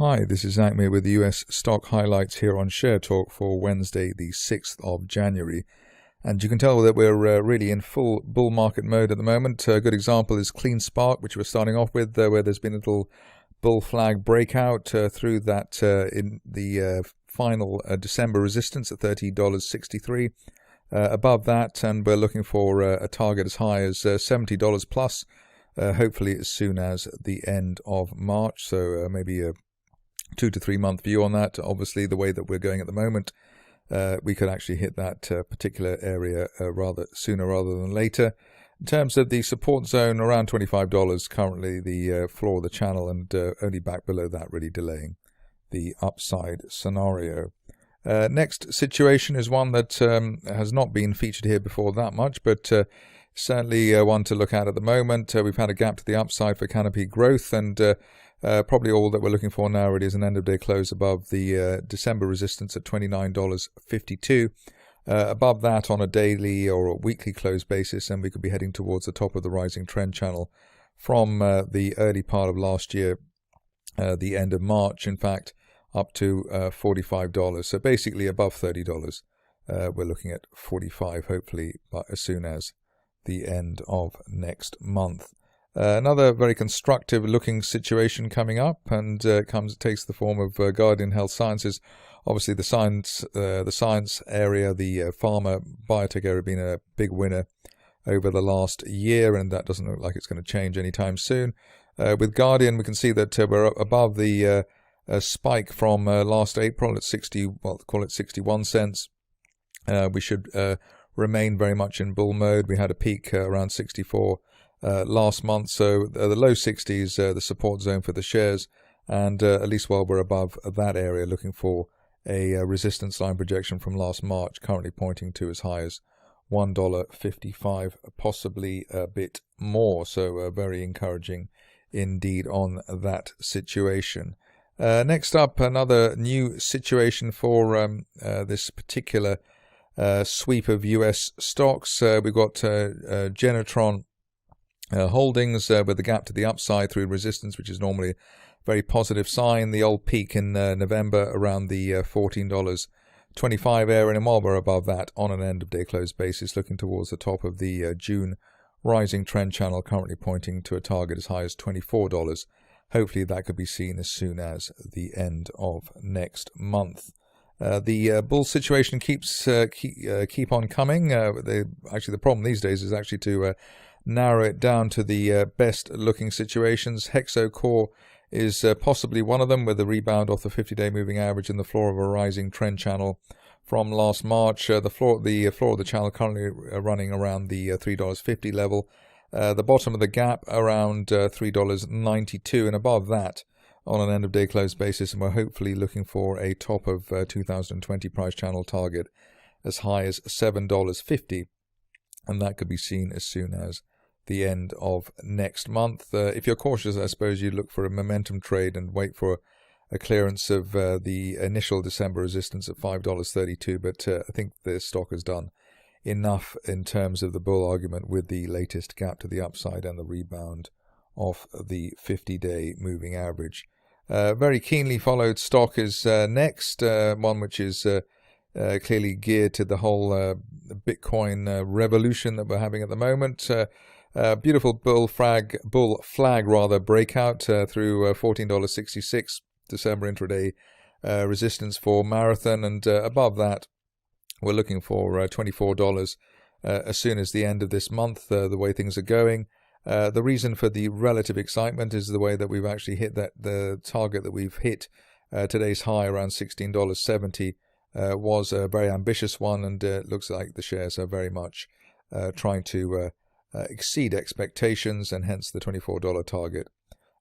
Hi, this is Ncty with the US stock highlights here on Share Talk for Wednesday, the 6th of January. And you can tell that we're really in full bull market mode at the moment. A good example is Clsk, which we're starting off with, where there's been a little bull flag breakout through that in the final December resistance at $30.63. Above that, and we're looking for a target as high as $70 plus, hopefully as soon as the end of March. So maybe a 2 to 3 month view on that. Obviously, the way that we're going at the moment, we could actually hit that particular area rather sooner rather than later. In terms of the support zone, around $25 currently the floor of the channel, and only back below that, really delaying the upside scenario. Next situation is one that has not been featured here before that much, but certainly one to look at the moment. We've had a gap to the upside for canopy growth, and probably all that we're looking for now really is an end of day close above the December resistance at $29.52. Above that on a daily or a weekly close basis, and we could be heading towards the top of the rising trend channel from the early part of last year, the end of March, in fact, up to $45. So basically above $30. We're looking at 45, hopefully, but as soon as the end of next month. Another very constructive looking situation coming up, and takes the form of Guardian Health Sciences. Obviously the science area, the pharma biotech area, been a big winner over the last year, and that doesn't look like it's going to change anytime soon. With Guardian, we can see that we're above the spike from last April at 61 cents. We should remain very much in bull mode. We had a peak around 64 last month, so the low 60s, the support zone for the shares, and at least while we're above that area, looking for a resistance line projection from last March, currently pointing to as high as $1.55, possibly a bit more. So very encouraging indeed on that situation. Next up, another new situation for this particular sweep of US stocks. We've got Genetron holdings with the gap to the upside through resistance, which is normally a very positive sign. The old peak in November around the $14.25 area, and while we're above that on an end of day close basis, looking towards the top of the June rising trend channel, currently pointing to a target as high as $24. Hopefully that could be seen as soon as the end of next month. The bull situation keep on coming. Actually, the problem these days is actually to narrow it down to the best looking situations. Hexo core is possibly one of them, with a rebound off the 50-day moving average and the floor of a rising trend channel from last March. The floor of the channel currently running around the $3.50 level. The bottom of the gap around $3.92, and above that on an end of day close basis, and we're hopefully looking for a top of 2020 price channel target as high as $7.50, and that could be seen as soon as the end of next month. If you're cautious, I suppose you'd look for a momentum trade and wait for a clearance of the initial December resistance at $5.32, but I think the stock has done enough in terms of the bull argument with the latest gap to the upside and the rebound off the 50-day moving average. Very keenly followed stock is next, one which is clearly geared to the whole Bitcoin revolution that we're having at the moment. Beautiful bull flag breakout through $14.66 December intraday resistance for Marathon, and above that we're looking for $24 as soon as the end of this month, the way things are going. The reason for the relative excitement is the way that we've actually hit the target that we've hit. Today's high around $16.70 was a very ambitious one, and it looks like the shares are very much trying to exceed expectations, and hence the $24 target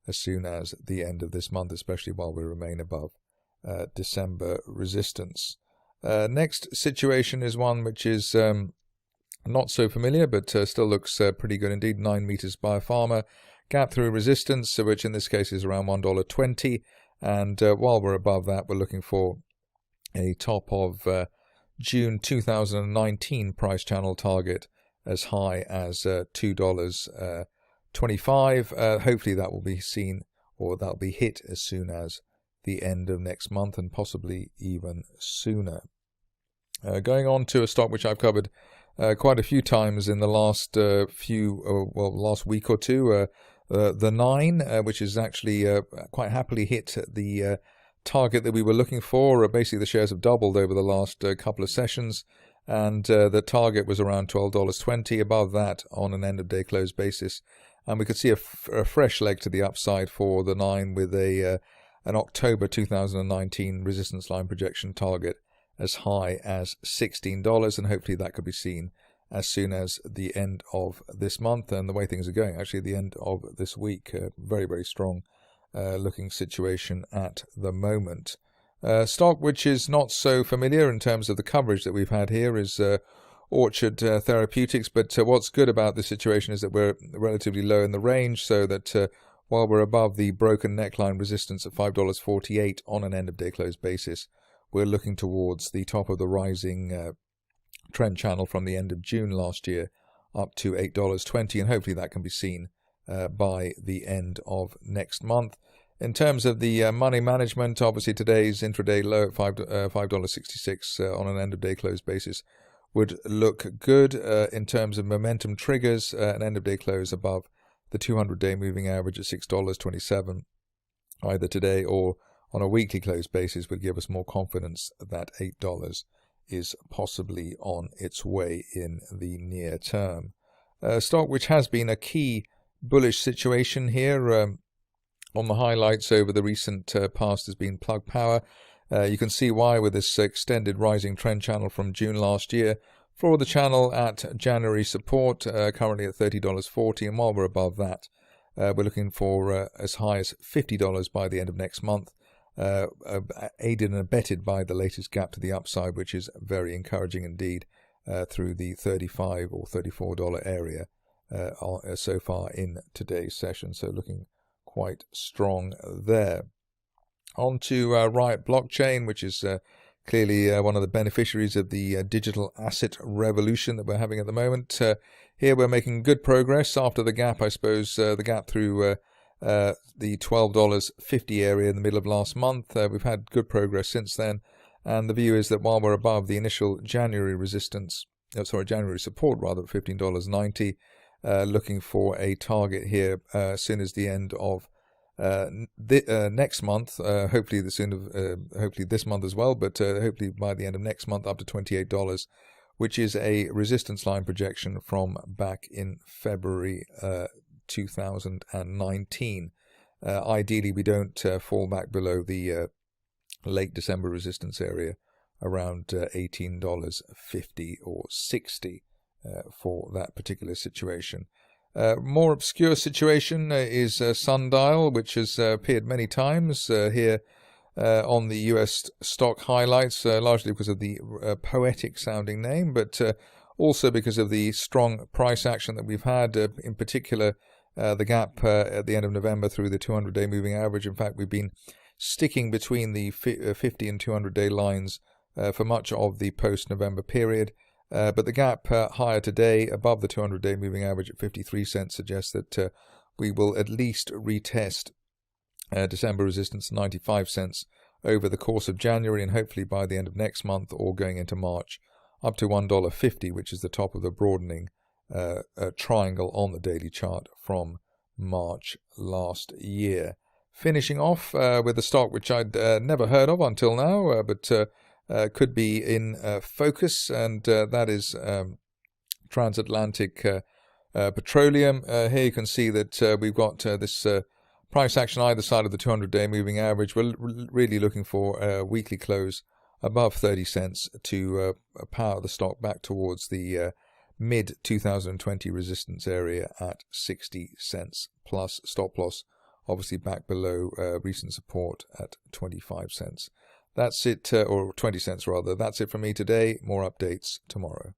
as soon as the end of this month, especially while we remain above December resistance. Next situation is one which is not so familiar, but still looks pretty good indeed. 9 meters biopharma gap through resistance, which in this case is around $1.20, and while we're above that, we're looking for a top of June 2019 price channel target as high as $2.25. Hopefully that will be seen, or that'll be hit as soon as the end of next month and possibly even sooner. Going on to a stock which I've covered quite a few times in the last last week or two, the 9, which is actually quite happily hit the target that we were looking for. Basically, the shares have doubled over the last couple of sessions, and the target was around $12.20, above that on an end-of-day close basis. And we could see a fresh leg to the upside for the 9 with an October 2019 resistance line projection target as high as $16, and hopefully that could be seen as soon as the end of this month. And the way things are going, actually, the end of this week, very, very strong looking situation at the moment. Stock which is not so familiar in terms of the coverage that we've had here is Ortx Therapeutics, but what's good about this situation is that we're relatively low in the range, so that while we're above the broken neckline resistance at $5.48 on an end-of-day close basis, we're looking towards the top of the rising trend channel from the end of June last year up to $8.20, and hopefully that can be seen by the end of next month. In terms of the money management, obviously today's intraday low at $5.66 on an end-of-day close basis would look good. In terms of momentum triggers, an end-of-day close above the 200-day moving average at $6.27 either today or on a weekly close basis would give us more confidence that $8 is possibly on its way in the near term. Stock which has been a key bullish situation here on the highlights over the recent past has been Plug Power. You can see why with this extended rising trend channel from June last year. For the channel at January support, currently at $30.40, and while we're above that, we're looking for as high as $50 by the end of next month, aided and abetted by the latest gap to the upside, which is very encouraging indeed, through the $35 or $34 area so far in today's session. So looking quite strong there. On to Riot blockchain, which is clearly one of the beneficiaries of the digital asset revolution that we're having at the moment. Here we're making good progress after the gap, I suppose, the gap through the $12.50 area in the middle of last month. We've had good progress since then, and the view is that while we're above the initial January January support rather, at $15.90, looking for a target here as soon as the end of next month, hopefully this month as well, but hopefully by the end of next month up to $28, which is a resistance line projection from back in February 2019. Ideally, we don't fall back below the late December resistance area around $18.50 or $60 for that particular situation. More obscure situation is Sndl, which has appeared many times here on the US stock highlights, largely because of the poetic sounding name, but also because of the strong price action that we've had, in particular the gap at the end of November through the 200-day moving average. In fact, we've been sticking between the 50 and 200-day lines for much of the post-November period. But the gap higher today above the 200-day moving average at 53 cents suggests that we will at least retest December resistance 95 cents over the course of January, and hopefully by the end of next month or going into March up to $1.50, which is the top of the broadening triangle on the daily chart from March last year. Finishing off with a stock which I'd never heard of until now, but could be in focus, and that is transatlantic petroleum. Here you can see that we've got this price action either side of the 200-day moving average. We're really looking for a weekly close above 30 cents to power the stock back towards the mid-2020 resistance area at 60 cents plus stop loss, obviously back below recent support at 25 cents. That's it, or 20 cents rather. That's it from me today. More updates tomorrow.